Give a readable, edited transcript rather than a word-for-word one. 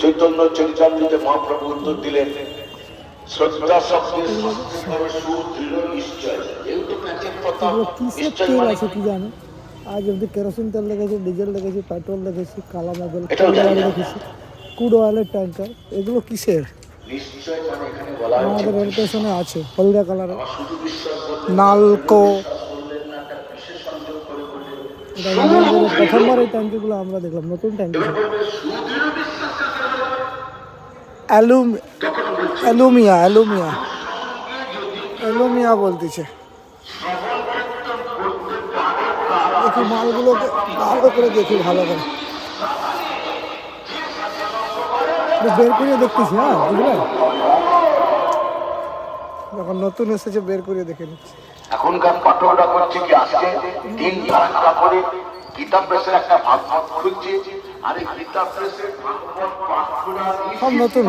চৈতন্য চরিতামৃতে মহাপ্রভু উত্তর দিলেন, শ্রদ্ধা শব্দের সুদৃঢ় নিশ্চয়। যেহেতু প্যাচের কথা নিশ্চয় মানে কি জানো, আজ অব্দি কেরোসিন তেল দেখেছি, ডিজেল দেখেছি, পেট্রোল দেখেছি, কালা মোবাইল এটাও জানি না। দেখেছি, ক্রুড অয়েলের ট্যাঙ্কার, এগুলো কিসের? নিশ্চয় মানে এখানে বলা হয়েছে আমাদের রেল স্টেশনে আছে হলদা কালারের আমার শুধু বিশ্বাস করলেন, নালকো। বিশ্বাস করলেন না, একটা বিশেষ সংযোগ করে বললেন এটা ইন্ডিয়ান রেলে প্রথমবার এই ট্যাঙ্কিগুলো আমরা দেখলাম, নতুন ট্যাঙ্কি। সুদৃঢ় বিশ্বাস কাকে বলে? তখন বলছে অ্যালুমিয়া অ্যালুমিয়া সঙ্গে যদি অ্যালুমিয়া বলতেছে। শ্রবণ কীর্তন করতে পারে তারা দেখি মালগুলোকে ভালো করে দেখি, ভালো করে বের করে দেখতেছি। হ্যাঁ বুঝলেন, যখন নতুন এসেছে বের করে দেখে নিচ্ছি। এখনকার পাঠকরা করছে কি, আসছে দিন ধাক্কা করে গীতা প্রেসের একটা ভাগবত খুলছে, আরে গীতা প্রেসের ভাগবত পাঠ করা সব নতুন।